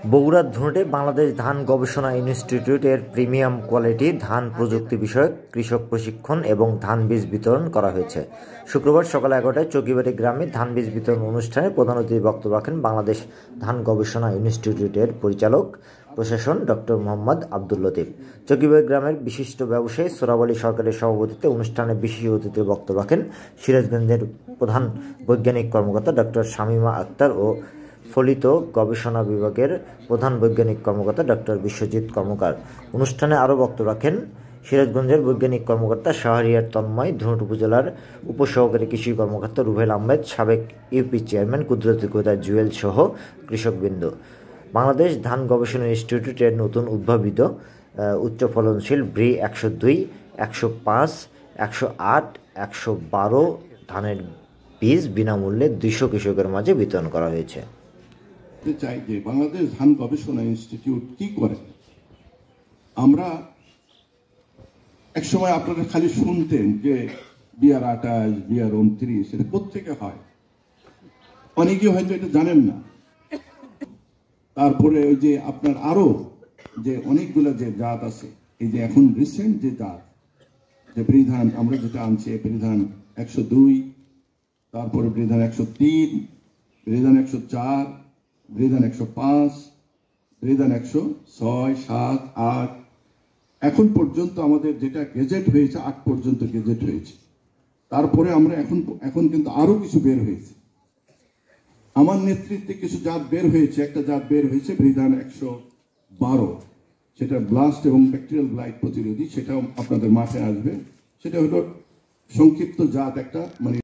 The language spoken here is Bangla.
বগুড়ার ধুনটে বাংলাদেশ ধান গবেষণা ইনস্টিটিউটের প্রিমিয়াম কোয়ালিটি ধান প্রযুক্তি বিষয়ক কৃষক প্রশিক্ষণ এবং ধান বীজ বিতরণ করা হয়েছে। শুক্রবার সকাল 11টায় চকিবাড়ি গ্রামে ধান বীজ বিতরণ অনুষ্ঠানে প্রধান অতিথি বক্তব্য রাখেন বাংলাদেশ ধান গবেষণা ইনস্টিটিউটের পরিচালক প্রশাসন ডক্টর মোহাম্মদ আব্দুল লতিফ। চকিবাড়ি গ্রামের বিশিষ্ট ব্যবসায়ী সোহরাব সরকারের সভাপতিত্বে অনুষ্ঠানে বিশেষ অতিথির বক্তব্য রাখেন সিরাজগঞ্জের প্রধান বৈজ্ঞানিক কর্মকর্তা ডক্টর শামীমা আক্তার ও ফলিত গবেষণা বিভাগের প্রধান বৈজ্ঞানিক কর্মকর্তা ডক্টর বিশ্বজিৎ কর্মকার। অনুষ্ঠানে আরও বক্তব্য রাখেন সিরাজগঞ্জের বৈজ্ঞানিক কর্মকর্তা শাহরিয়ার তন্ময়, ধুনট উপজেলার উপসহকারী কৃষি কর্মকর্তা রুবেল আহমেদ, সাবেক ইউপি চেয়ারম্যান কুদরতি কোদা জুয়েল সহ কৃষকবৃন্দ। বাংলাদেশ ধান গবেষণা ইনস্টিটিউটের নতুন উদ্ভাবিত উচ্চ ফলনশীল ব্রি 102, 105, 108, 112 ধানের বীজ বিনামূল্যে 200 কৃষকের মাঝে বিতরণ করা হয়েছে। চাই যে বাংলাদেশ ধান গবেষণা ইনস্টিটিউট কি করে। আমরা একসময় আপনারা খালি শুনতেন যে বিআর 28, বিআর 29 এটা কোত্থেকে হয়, অনেকে হয়তো এটা জানেন না। তারপরে ওই যে আপনার আরো যে অনেকগুলো যে জাত আছে, এই যে এখন রিসেন্ট যে জাত যে বৃধান আমরা যেটা আনছি, বৃধান 102, তারপরে বৃধান 103, বৃধান 104, বৃধান 105, বৃধান 106, 7, 8 এখন পর্যন্ত আমাদের যেটা গেজেট হয়েছে 8 পর্যন্ত গেজেট হয়েছে। তারপরে আমরা এখন কিন্তু আরো কিছু বের হয়েছে। আমার নেতৃত্বে কিছু জাত বের হয়েছে। একটা জাত বের হয়েছে বৃধান 112, সেটা ব্লাস্ট এবং ব্যাকটেরিয়াল ব্লাইট প্রতিরোধী, সেটাও আপনাদের মাঠে আসবে। সেটা হলো সংক্ষিপ্ত জাত একটা, মানে